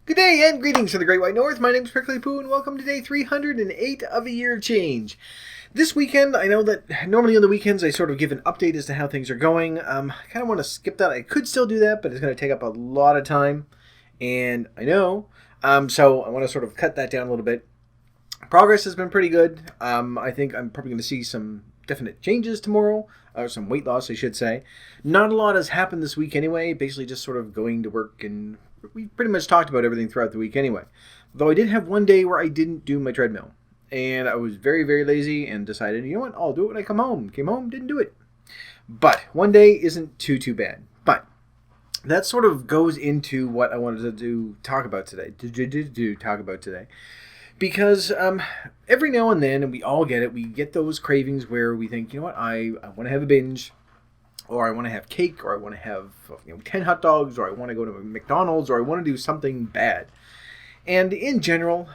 Good day and greetings from the Great White North. My name is Prickly Poo and welcome to day 308 of a year of change. This weekend, I know that normally on the weekends I sort of give an update as to how things are going. I kind of want to skip that. I could still do that, but it's going to take up a lot of time. And I know. So I want to sort of cut that down a little bit. Progress has been pretty good. I think I'm probably going to see some definite changes tomorrow, or some weight loss, I should say. Not a lot has happened this week anyway, basically just sort of going to work, and we pretty much talked about everything throughout the week anyway. Though I did have one day where I didn't do my treadmill, and I was very, very lazy and decided, you know what, I'll do it when I come home. Came home, didn't do it. But one day isn't too bad. But that sort of goes into what I wanted to talk about today. Because every now and then, and we all get it, we get those cravings where we think, you know what, I want to have a binge, or I want to have cake, or I want to have 10 hot dogs, or I want to go to McDonald's, or I want to do something bad. And in general,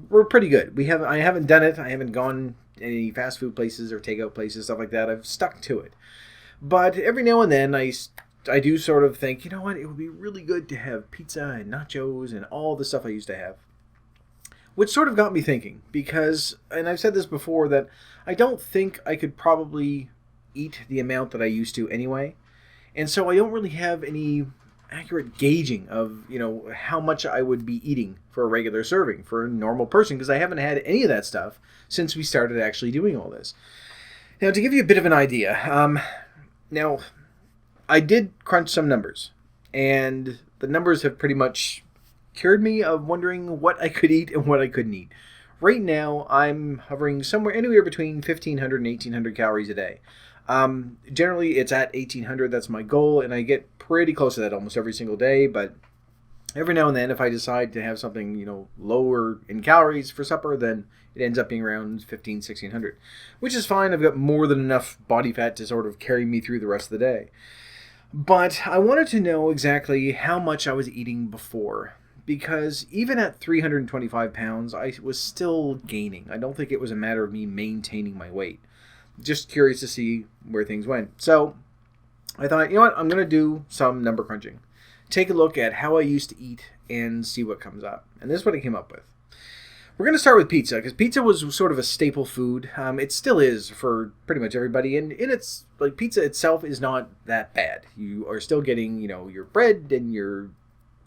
we're pretty good. I haven't done it. I haven't gone to any fast food places or takeout places, stuff like that. I've stuck to it. But every now and then, I do sort of think, you know what, it would be really good to have pizza and nachos and all the stuff I used to have. Which sort of got me thinking, because, and I've said this before, that I don't think I could probably eat the amount that I used to anyway. And so I don't really have any accurate gauging of, how much I would be eating for a regular serving for a normal person, because I haven't had any of that stuff since we started actually doing all this. Now, to give you a bit of an idea, now, I did crunch some numbers, and the numbers have pretty much cured me of wondering what I could eat and what I couldn't eat. Right now, I'm hovering somewhere anywhere between 1,500 and 1,800 calories a day. Generally, it's at 1,800. That's my goal, and I get pretty close to that almost every single day. But every now and then, if I decide to have something, lower in calories for supper, then it ends up being around 1,500, 1,600, which is fine. I've got more than enough body fat to sort of carry me through the rest of the day. But I wanted to know exactly how much I was eating before, because even at 325 pounds, I was still gaining. I don't think it was a matter of me maintaining my weight. Just curious to see where things went. So I thought, you know what, I'm going to do some number crunching. Take a look at how I used to eat and see what comes up. And this is what I came up with. We're going to start with pizza, because pizza was sort of a staple food. It still is for pretty much everybody. And it's like pizza itself is not that bad. You are still getting, your bread and your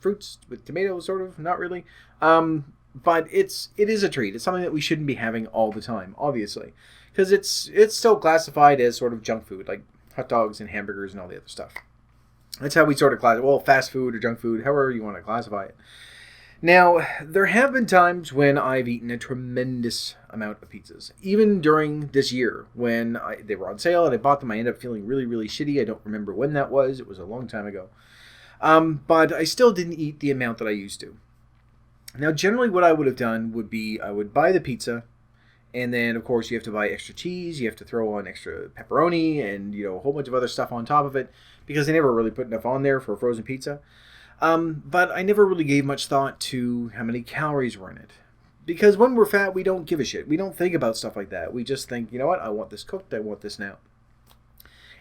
fruits with tomatoes, sort of, not really. But it is a treat. It's something that we shouldn't be having all the time, obviously, because it's still classified as sort of junk food, like hot dogs and hamburgers and all the other stuff. That's how we sort of classify, well, fast food or junk food, however you want to classify it. Now, there have been times when I've eaten a tremendous amount of pizzas. Even during this year, when they were on sale and I bought them, I ended up feeling really, really shitty. I don't remember when that was. It was a long time ago. But I still didn't eat the amount that I used to. Now, generally what I would have done would be I would buy the pizza, and then, of course, you have to buy extra cheese, you have to throw on extra pepperoni, and, a whole bunch of other stuff on top of it, because they never really put enough on there for a frozen pizza. But I never really gave much thought to how many calories were in it. Because when we're fat, we don't give a shit. We don't think about stuff like that. We just think, you know what, I want this cooked, I want this now.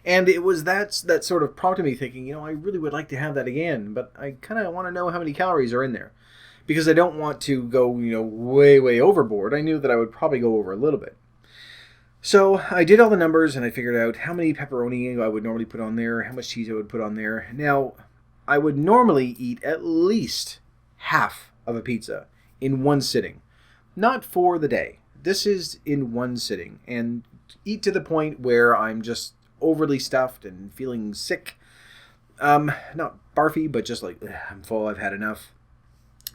And it was that sort of prompted me thinking, I really would like to have that again, but I kind of want to know how many calories are in there. Because I don't want to go, way, way overboard. I knew that I would probably go over a little bit. So I did all the numbers and I figured out how many pepperoni I would normally put on there, how much cheese I would put on there. Now, I would normally eat at least half of a pizza in one sitting. Not for the day. This is in one sitting. And eat to the point where I'm just overly stuffed and feeling sick. Not barfy, but just like, I'm full, I've had enough.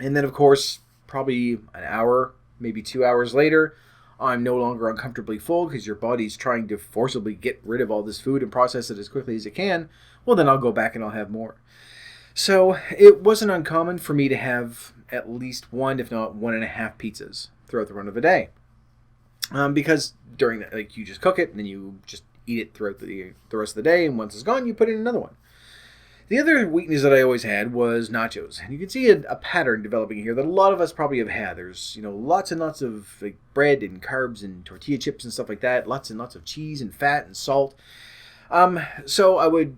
And then, of course, probably an hour, maybe 2 hours later, I'm no longer uncomfortably full because your body's trying to forcibly get rid of all this food and process it as quickly as it can. Well, then I'll go back and I'll have more. So it wasn't uncommon for me to have at least one, if not 1.5 pizzas throughout the run of a day. Because during that, you just cook it and then you just eat it throughout the rest of the day. And once it's gone, you put in another one. The other weakness that I always had was nachos. And you can see a pattern developing here that a lot of us probably have had. There's, lots and lots of bread and carbs and tortilla chips and stuff like that. Lots and lots of cheese and fat and salt. So I would,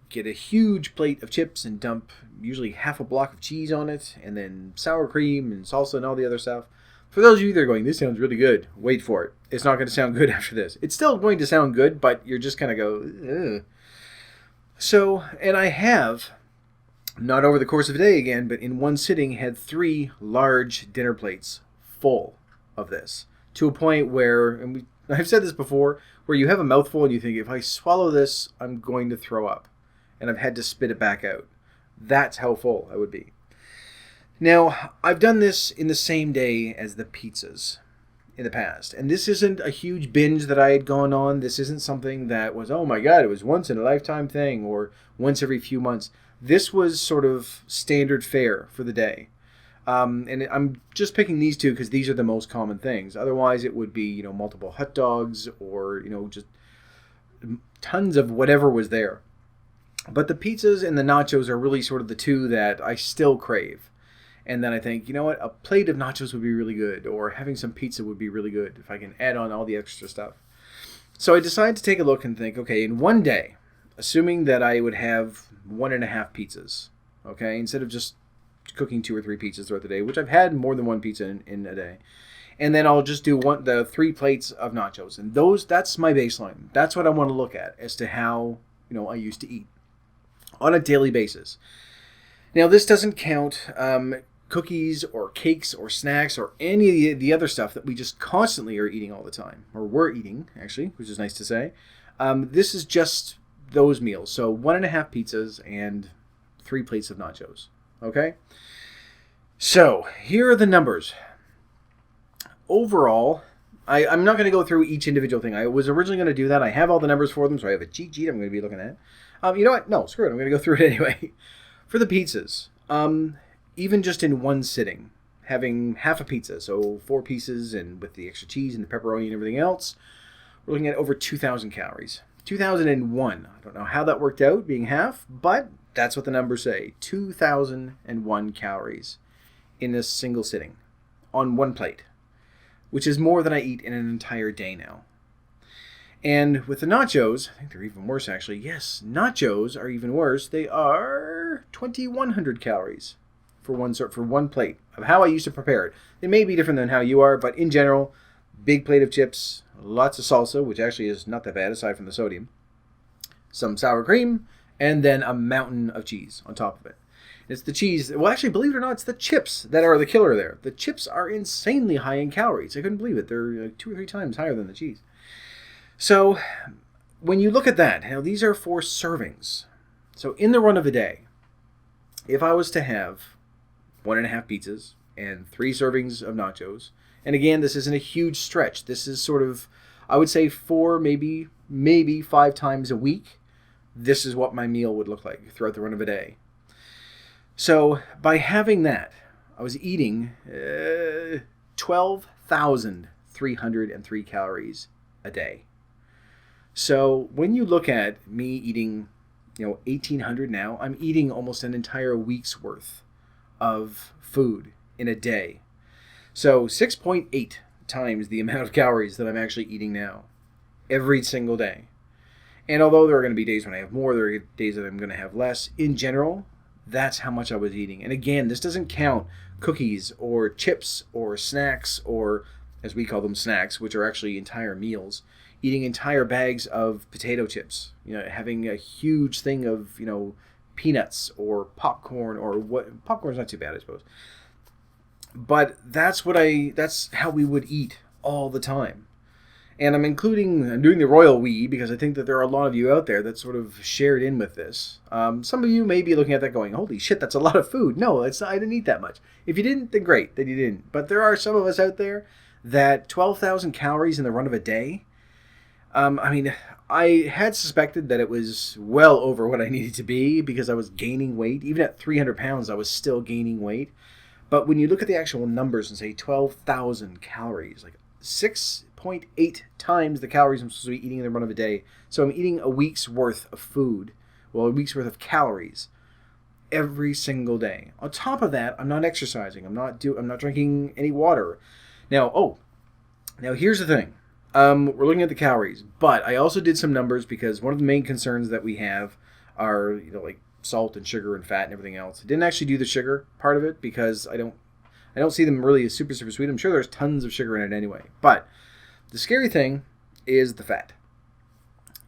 get a huge plate of chips and dump usually half a block of cheese on it, and then sour cream and salsa and all the other stuff. For those of you that are going, this sounds really good, wait for it. It's not going to sound good after this. It's still going to sound good, but you're just going to go, ugh. So, and I have, not over the course of a day again, but in one sitting, had 3 large dinner plates full of this. To a point where, I've said this before, where you have a mouthful and you think, if I swallow this, I'm going to throw up. And I've had to spit it back out. That's how full I would be. Now, I've done this in the same day as the pizzas in the past. And this isn't a huge binge that I had gone on. This isn't something that was, oh my God, it was once in a lifetime thing or once every few months. This was sort of standard fare for the day. And I'm just picking these 2 because these are the most common things. Otherwise, it would be, multiple hot dogs or, just tons of whatever was there. But the pizzas and the nachos are really sort of the 2 that I still crave. And then I think, you know what, a plate of nachos would be really good, or having some pizza would be really good if I can add on all the extra stuff. So I decided to take a look and think, okay, in one day, assuming that I would have 1.5 pizzas, okay, instead of just cooking 2 or 3 pizzas throughout the day, which I've had more than 1 pizza in a day. And then I'll just do the 3 plates of nachos. And that's my baseline. That's what I want to look at as to how, I used to eat on a daily basis. Now, this doesn't count cookies or cakes or snacks or any of the other stuff that we just constantly are eating all the time, or were eating, actually, which is nice to say. This is just those meals. So 1.5 pizzas and 3 plates of nachos. Okay? So, here are the numbers. Overall, I'm not going to go through each individual thing. I was originally going to do that. I have all the numbers for them, so I have a cheat sheet I'm going to be looking at. You know what? No, screw it. I'm going to go through it anyway. For the pizzas, even just in one sitting, having half a pizza, so 4 pieces, and with the extra cheese and the pepperoni and everything else, we're looking at over 2,000 calories. 2,001. I don't know how that worked out, being half, but that's what the numbers say. 2,001 calories in a single sitting on one plate, which is more than I eat in an entire day now. And with the nachos, I think they're even worse actually. Yes, nachos are even worse. They are 2,100 calories for one plate of how I used to prepare it. It may be different than how you are, but in general, big plate of chips, lots of salsa, which actually is not that bad aside from the sodium, some sour cream, and then a mountain of cheese on top of it. It's the cheese. Well, actually, believe it or not, it's the chips that are the killer there. The chips are insanely high in calories. I couldn't believe it. They're 2 or 3 times higher than the cheese. So when you look at that, now these are 4 servings. So in the run of a day, if I was to have 1.5 pizzas and 3 servings of nachos, and again, this isn't a huge stretch. This is sort of, I would say 4, maybe 5 times a week. This is what my meal would look like throughout the run of a day. So by having that, I was eating 12,303 calories a day. So when you look at me eating, 1,800 now, I'm eating almost an entire week's worth of food in a day. So 6.8 times the amount of calories that I'm actually eating now every single day. And although there are going to be days when I have more, there are days that I'm going to have less. In general, that's how much I was eating. And again, this doesn't count cookies or chips or snacks, or as we call them, snacks, which are actually entire meals. Eating entire bags of potato chips, having a huge thing of, peanuts or popcorn, or what, popcorn's not too bad, I suppose. But that's how we would eat all the time. And I'm doing the royal we, because I think that there are a lot of you out there that sort of shared in with this. Some of you may be looking at that going, holy shit, that's a lot of food. No, I didn't eat that much. If you didn't, then great, then you didn't. But there are some of us out there that 12,000 calories in the run of a day, I had suspected that it was well over what I needed to be because I was gaining weight. Even at 300 pounds, I was still gaining weight. But when you look at the actual numbers and say 12,000 calories, like 6.8 times the calories I'm supposed to be eating in the run of a day. So I'm eating a week's worth of food, a week's worth of calories every single day. On top of that, I'm not exercising. I'm not drinking any water. Now here's the thing. We're looking at the calories, but I also did some numbers because one of the main concerns that we have are, like salt and sugar and fat and everything else. I didn't actually do the sugar part of it because I don't see them really as super, super sweet. I'm sure there's tons of sugar in it anyway. But the scary thing is the fat.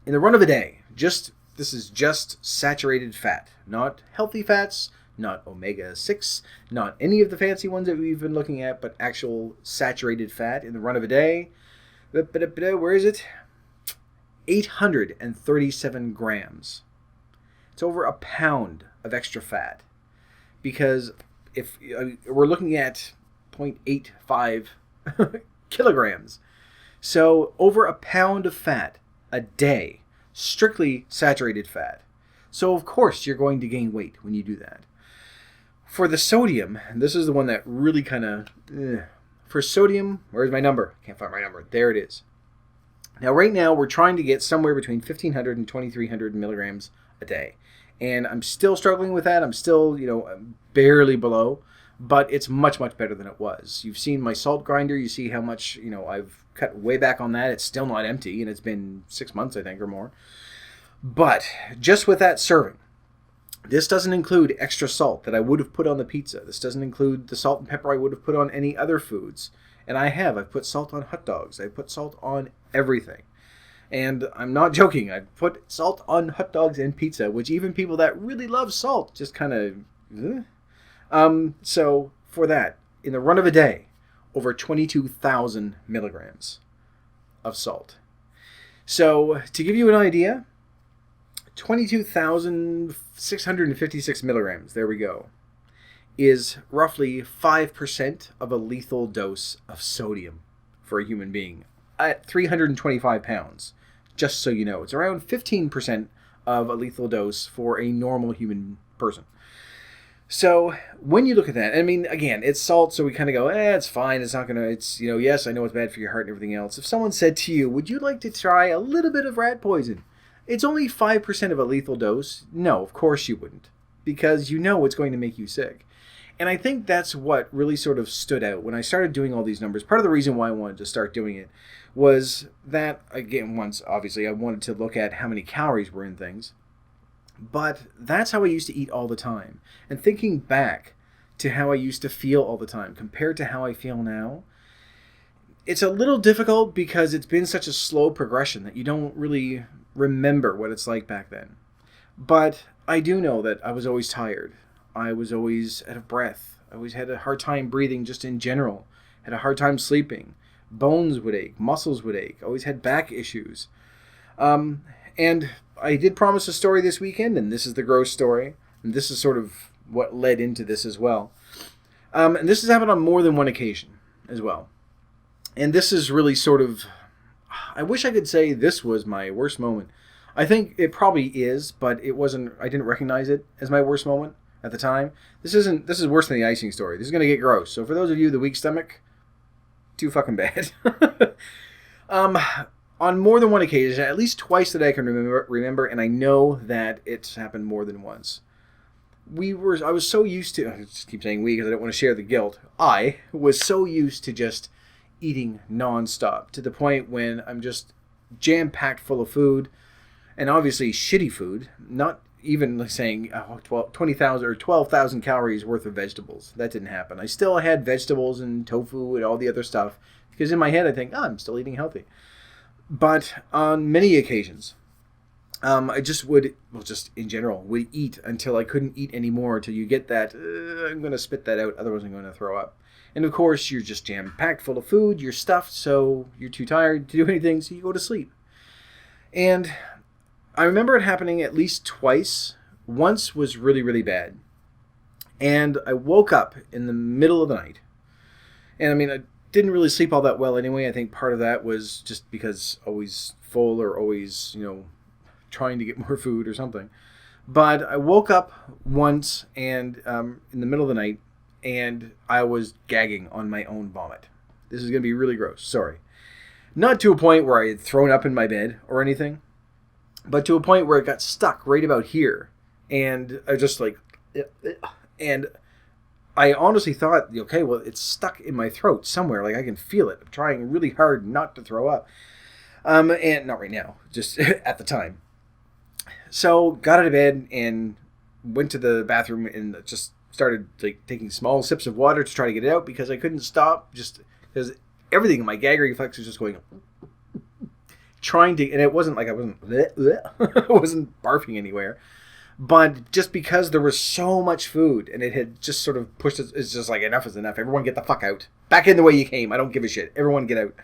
In the run of a day, this is just saturated fat, not healthy fats, not omega-6, not any of the fancy ones that we've been looking at, but actual saturated fat in the run of a day. Where is it? 837 grams. It's over a pound of extra fat. Because if we're looking at 0.85 kilograms. So over a pound of fat a day, strictly saturated fat. So of course you're going to gain weight when you do that. For the sodium, and this is the one that really kind of... For sodium, where's my number? Can't find my number. There it is. Now right now we're trying to get somewhere between 1,500 and 2,300 milligrams a day. And I'm still struggling with that. I'm still, barely below. But it's much, much better than it was. You've seen my salt grinder. You see how much, I've cut way back on that. It's still not empty, and it's been 6 months, I think, or more. But just with that serving, this doesn't include extra salt that I would have put on the pizza. This doesn't include the salt and pepper I would have put on any other foods. And I've put salt on hot dogs. I've put salt on everything. And I'm not joking. I've put salt on hot dogs and pizza, which even people that really love salt just kind of... So for that, in the run of a day, over 22,000 milligrams of salt. So to give you an idea, 22,656 milligrams, there we go, is roughly 5% of a lethal dose of sodium for a human being at 325 pounds. Just so you know, it's around 15% of a lethal dose for a normal human person. So when you look at that, I mean, again, it's salt, so we kind of go, it's fine. It's not going to, yes, I know it's bad for your heart and everything else. If someone said to you, would you like to try a little bit of rat poison? It's only 5% of a lethal dose. No, of course you wouldn't, because it's going to make you sick. And I think that's what really sort of stood out when I started doing all these numbers. Part of the reason why I wanted to start doing it was that, again, once, obviously, I wanted to look at how many calories were in things. But that's how I used to eat all the time. And thinking back to how I used to feel all the time compared to how I feel now, it's a little difficult because it's been such a slow progression that you don't really remember what it's like back then. But I do know that I was always tired. I was always out of breath. I always had a hard time breathing just in general. Had a hard time sleeping. Bones would ache. Muscles would ache. Always had back issues. And I did promise a story this weekend, and this is the gross story. And this is sort of what led into this as well. And this has happened on more than one occasion as well. And this is really sort of... I wish I could say this was my worst moment. I think it probably is, but it wasn't... I didn't recognize it as my worst moment at the time. This is worse than the icing story. This is going to get gross. So for those of you with a weak stomach, too fucking bad. On more than one occasion, at least twice that I can remember, and I know that it's happened more than once. I was so used to, I just keep saying we because I don't want to share the guilt. I was so used to just eating nonstop to the point when I'm just jam-packed full of food, and obviously shitty food, not even like saying 20,000 or 12,000 calories worth of vegetables. That didn't happen. I still had vegetables and tofu and all the other stuff because in my head I think, I'm still eating healthy. But on many occasions, I just would eat until I couldn't eat anymore, until you get that, I'm going to spit that out, otherwise I'm going to throw up. And of course, you're just jam-packed full of food, you're stuffed, so you're too tired to do anything, so you go to sleep. And I remember it happening at least twice. Once was really, really bad. And I woke up in the middle of the night. And I mean, I didn't really sleep all that well anyway. I think part of that was just because always full or always, trying to get more food or something. But I woke up once and in the middle of the night, and I was gagging on my own vomit. This is going to be really gross. Sorry. Not to a point where I had thrown up in my bed or anything, but to a point where it got stuck right about here. And I just and I honestly thought, okay, well, it's stuck in my throat somewhere. Like I can feel it. I'm trying really hard not to throw up. And not right now, just at the time. So got out of bed and went to the bathroom and just started like taking small sips of water to try to get it out because I couldn't stop. Just because everything, my gag reflex was just going, trying to, and it wasn't like I wasn't, I wasn't barfing anywhere. But just because there was so much food and it had just sort of pushed it, it's just like enough is enough. Everyone get the fuck out. Back in the way you came. I don't give a shit. Everyone get out.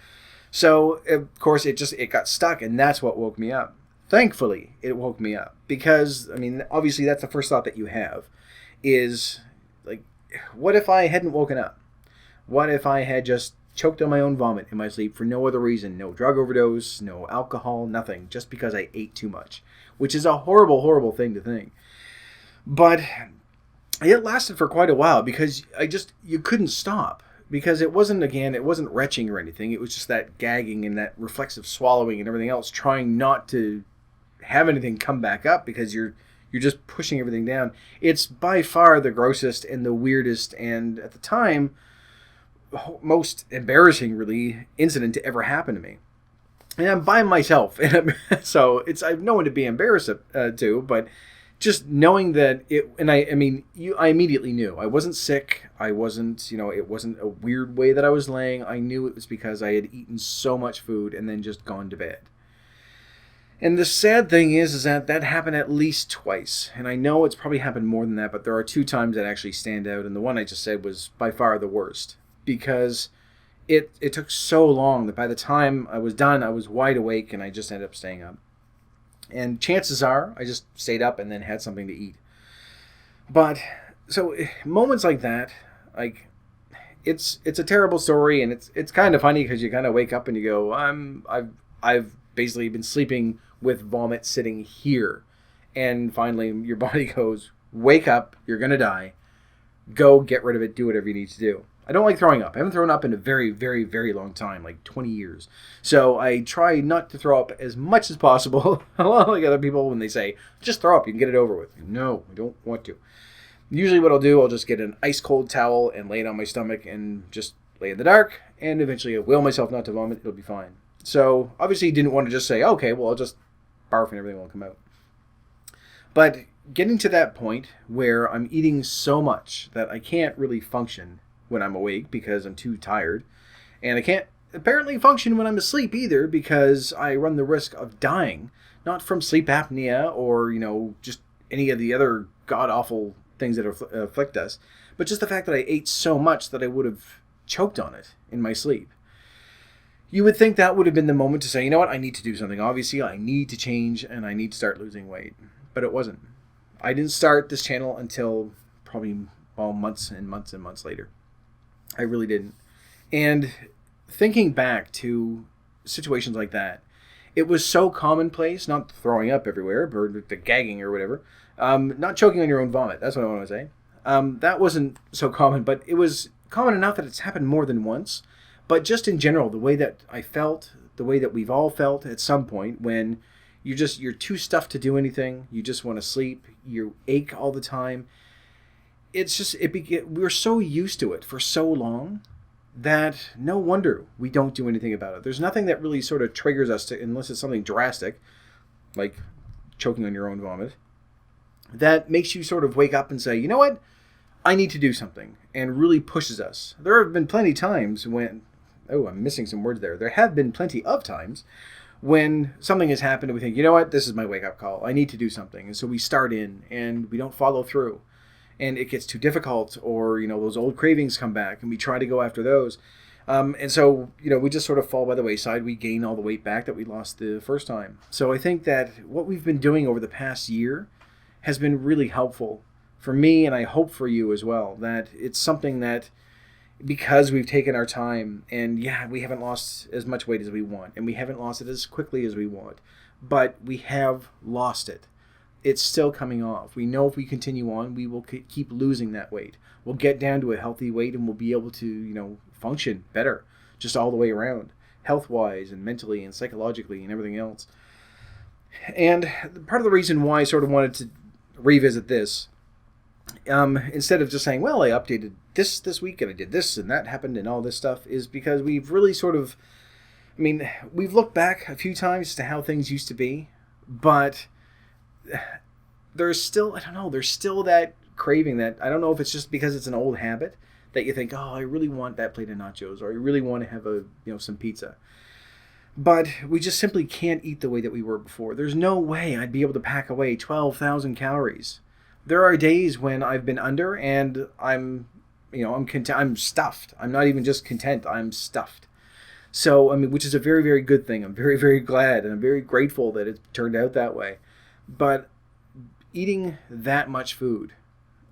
So of course it got stuck, and that's what woke me up. Thankfully, it woke me up because I mean, obviously that's the first thought that you have is like, what if I hadn't woken up? What if I had just choked on my own vomit in my sleep for no other reason? No drug overdose, no alcohol, nothing. Just because I ate too much. Which is a horrible, horrible thing to think. But it lasted for quite a while because you couldn't stop. Because it wasn't retching or anything. It was just that gagging and that reflexive swallowing and everything else, trying not to have anything come back up because you're just pushing everything down. It's by far the grossest and the weirdest and, at the time, most embarrassing, really, incident to ever happen to me. And I'm by myself, so I have no one to be embarrassed to. But just knowing that I immediately knew I wasn't sick. I wasn't, it wasn't a weird way that I was laying. I knew it was because I had eaten so much food and then just gone to bed. And the sad thing is that happened at least twice. And I know it's probably happened more than that, but there are 2 times that actually stand out. And the one I just said was by far the worst. Because it took so long that by the time I was done, I was wide awake and I just ended up staying up. And chances are I just stayed up and then had something to eat. But so moments like that, like it's a terrible story, and it's kind of funny because you kind of wake up and you go, I've basically been sleeping with vomit sitting here. And finally your body goes, wake up, you're going to die. Go get rid of it, do whatever you need to do. I don't like throwing up. I haven't thrown up in a very, very, very long time, like 20 years. So I try not to throw up as much as possible. A lot like other people, when they say, just throw up, you can get it over with. No, I don't want to. Usually what I'll do, I'll just get an ice cold towel and lay it on my stomach and just lay in the dark. And eventually I'll will myself not to vomit. It'll be fine. So obviously didn't want to just say, okay, well, I'll just barf and everything will come out. But getting to that point where I'm eating so much that I can't really function when I'm awake because I'm too tired, and I can't apparently function when I'm asleep either because I run the risk of dying, not from sleep apnea or just any of the other god-awful things that afflict us, but just the fact that I ate so much that I would have choked on it in my sleep. You would think that would have been the moment to say, you know what, I need to do something. Obviously, I need to change and I need to start losing weight, but it wasn't. I didn't start this channel until probably months and months and months later. I really didn't. And thinking back to situations like that, it was so commonplace, not throwing up everywhere, or the gagging or whatever, not choking on your own vomit. That's what I want to say. That wasn't so common, but it was common enough that it's happened more than once. But just in general, the way that I felt, the way that we've all felt at some point when you're too stuffed to do anything, you just want to sleep, you ache all the time. It's just, we're so used to it for so long that no wonder we don't do anything about it. There's nothing that really sort of triggers us unless it's something drastic, like choking on your own vomit, that makes you sort of wake up and say, you know what, I need to do something, and really pushes us. There have been plenty times when, I'm missing some words there. There have been plenty of times when something has happened and we think, you know what, this is my wake-up call. I need to do something. And so we start in and we don't follow through. And it gets too difficult, or, those old cravings come back and we try to go after those. And so, we just sort of fall by the wayside. We gain all the weight back that we lost the first time. So I think that what we've been doing over the past year has been really helpful for me, and I hope for you as well, that it's something that, because we've taken our time, and we haven't lost as much weight as we want, and we haven't lost it as quickly as we want, but we have lost it. It's still coming off. We know if we continue on, we will keep losing that weight. We'll get down to a healthy weight and we'll be able to, function better just all the way around, health-wise and mentally and psychologically and everything else. And part of the reason why I sort of wanted to revisit this, instead of just saying, well, I updated this week and I did this and that happened and all this stuff, is because we've really sort of I mean, we've looked back a few times to how things used to be, but there's still, I don't know, there's still that craving that, I don't know if it's just because it's an old habit that you think, oh, I really want that plate of nachos, or I really want to have some pizza. But we just simply can't eat the way that we were before. There's no way I'd be able to pack away 12,000 calories. There are days when I've been under and I'm content. I'm stuffed. I'm not even just content. I'm stuffed. So, I mean, which is a very, very good thing. I'm very, very glad and I'm very grateful that it turned out that way. But eating that much food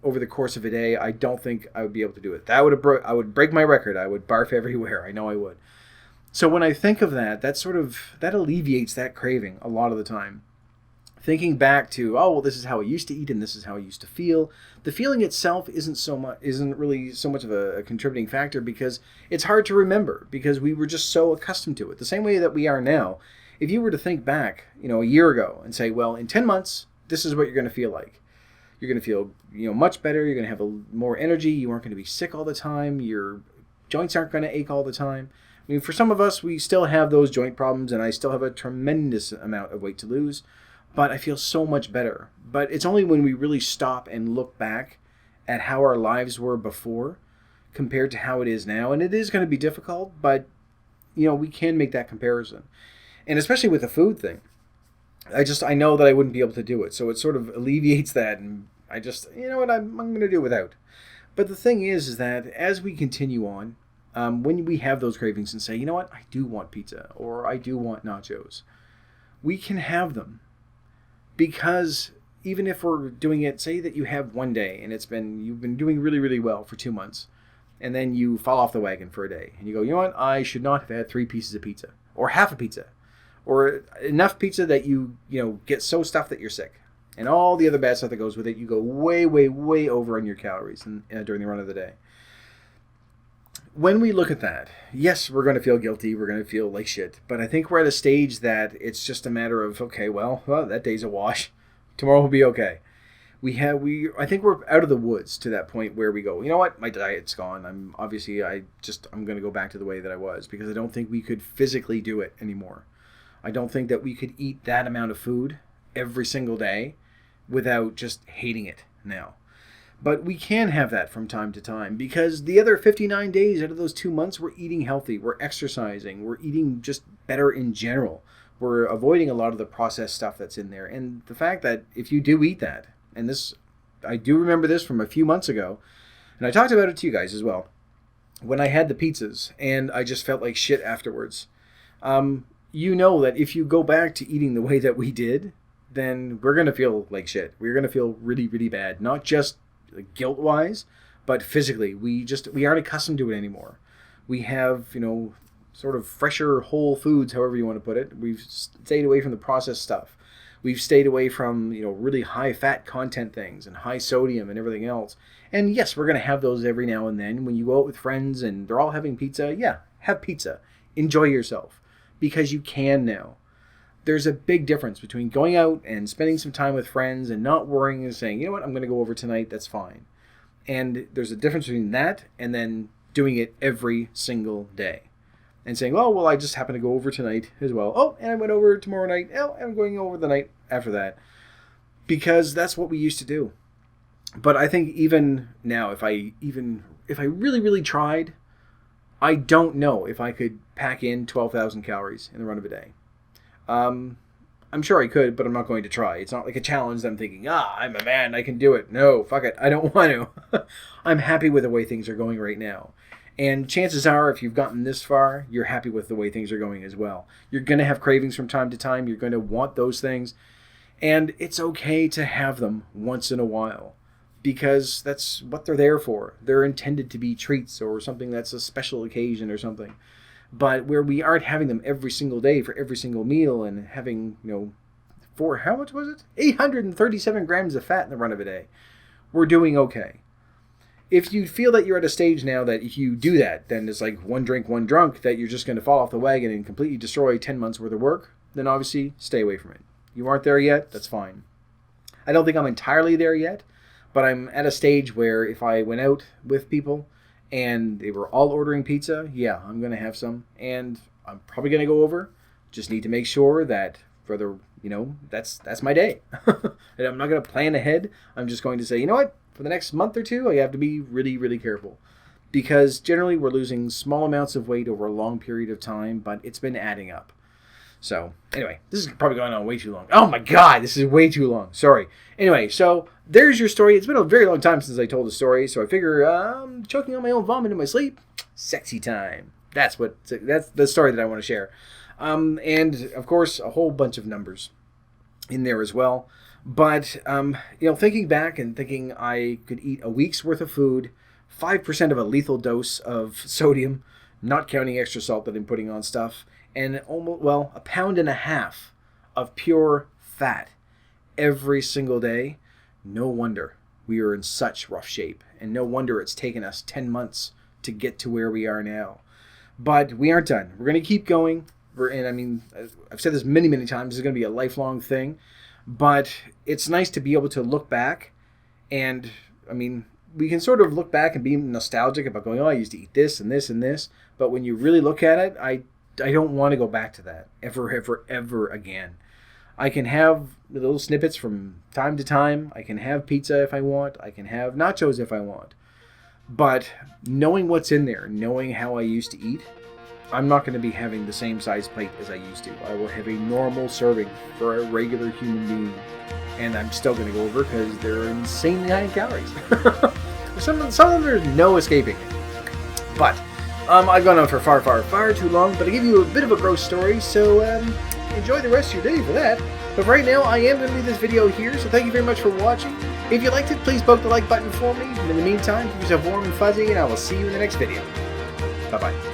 over the course of a day, I don't think I would be able to do it. I would break my record. I would barf everywhere. I know I would. So when I think of that, that alleviates that craving a lot of the time. Thinking back to, oh, well, this is how I used to eat and this is how I used to feel. The feeling itself isn't really so much of a contributing factor because it's hard to remember because we were just so accustomed to it. The same way that we are now. If you were to think back, a year ago and say, well, in 10 months, this is what you're going to feel like. You're going to feel, much better. You're going to have more energy. You aren't going to be sick all the time. Your joints aren't going to ache all the time. I mean, for some of us, we still have those joint problems, and I still have a tremendous amount of weight to lose, but I feel so much better. But it's only when we really stop and look back at how our lives were before compared to how it is now, and it is going to be difficult, but, we can make that comparison. And especially with the food thing, I know that I wouldn't be able to do it, so it sort of alleviates that, and I just, I'm going to do it without. But the thing is that as we continue on, when we have those cravings and say, you know what, I do want pizza or I do want nachos, we can have them. Because even if we're doing it, say that you have one day and you've been doing really, really well for 2 months, and then you fall off the wagon for a day and you go, you know what, I should not have had 3 pieces of pizza or half a pizza or enough pizza that you get so stuffed that you're sick. And all the other bad stuff that goes with it, you go way, way, way over on your calories during the run of the day. When we look at that, yes, we're going to feel guilty. We're going to feel like shit. But I think we're at a stage that it's just a matter of, okay, well, that day's a wash. Tomorrow will be okay. I think we're out of the woods to that point where we go, you know what, my diet's gone. I'm going to go back to the way that I was because I don't think we could physically do it anymore. I don't think that we could eat that amount of food every single day without just hating it now. But we can have that from time to time because the other 59 days out of those 2 months, we're eating healthy, we're exercising, we're eating just better in general. We're avoiding a lot of the processed stuff that's in there. And the fact that if you do eat that, and this, I do remember this from a few months ago, and I talked about it to you guys as well, when I had the pizzas and I just felt like shit afterwards. You know that if you go back to eating the way that we did, then we're going to feel like shit. We're going to feel really, really bad. Not just guilt-wise, but physically. We aren't accustomed to it anymore. We have, sort of fresher whole foods, however you want to put it. We've stayed away from the processed stuff. We've stayed away from, really high fat content things and high sodium and everything else. And yes, we're going to have those every now and then. When you go out with friends and they're all having pizza, yeah, have pizza. Enjoy yourself. Because you can now. There's a big difference between going out and spending some time with friends and not worrying and saying, you know what, I'm going to go over tonight, that's fine. And there's a difference between that and then doing it every single day. And saying, oh, well, I just happen to go over tonight as well. Oh, and I went over tomorrow night. Oh, I'm going over the night after that. Because that's what we used to do. But I think even now, if I really, really tried, I don't know if I could pack in 12,000 calories in the run of a day. I'm sure I could, but I'm not going to try. It's not like a challenge that I'm thinking, I'm a man, I can do it. No, fuck it, I don't want to. I'm happy with the way things are going right now. And chances are, if you've gotten this far, you're happy with the way things are going as well. You're going to have cravings from time to time. You're going to want those things. And it's okay to have them once in a while. Because that's what they're there for. They're intended to be treats or something that's a special occasion or something. But where we aren't having them every single day for every single meal and having, for how much was it? 837 grams of fat in the run of a day. We're doing okay. If you feel that you're at a stage now that if you do that, then it's like one drink, one drunk, that you're just going to fall off the wagon and completely destroy 10 months worth of work, then obviously stay away from it. You aren't there yet, that's fine. I don't think I'm entirely there yet, but I'm at a stage where if I went out with people and they were all ordering pizza, yeah, I'm going to have some. And I'm probably going to go over. Just need to make sure that whether, that's my day. And I'm not going to plan ahead. I'm just going to say, you know what? For the next month or two, I have to be really, really careful. Because generally we're losing small amounts of weight over a long period of time, but it's been adding up. So, anyway, this is probably going on way too long. Oh my god, this is way too long. Sorry. Anyway, so there's your story. It's been a very long time since I told the story, so I figure I'm choking on my own vomit in my sleep. Sexy time. That's the story that I want to share. And, of course, a whole bunch of numbers in there as well. But, thinking back and thinking I could eat a week's worth of food, 5% of a lethal dose of sodium, not counting extra salt that I'm putting on stuff, and almost, 1.5 pounds of pure fat every single day. No wonder we are in such rough shape, and no wonder it's taken us 10 months to get to where we are now. But we aren't done. We're going to keep going. I've said this many, many times. This is going to be a lifelong thing. But it's nice to be able to look back, and, we can sort of look back and be nostalgic about going, I used to eat this and this and this. But when you really look at it, I don't want to go back to that ever, ever, ever again. I can have little snippets from time to time. I can have pizza if I want. I can have nachos if I want. But knowing what's in there, knowing how I used to eat, I'm not going to be having the same size plate as I used to. I will have a normal serving for a regular human being. And I'm still going to go over because they're insanely high in calories. Some of them there's no escaping it. But I've gone on for far, far, far too long. But I give you a bit of a gross story, so enjoy the rest of your day for that. But right now, I am going to leave this video here, so thank you very much for watching. If you liked it, please poke the like button for me. And in the meantime, keep yourself warm and fuzzy, and I will see you in the next video. Bye-bye.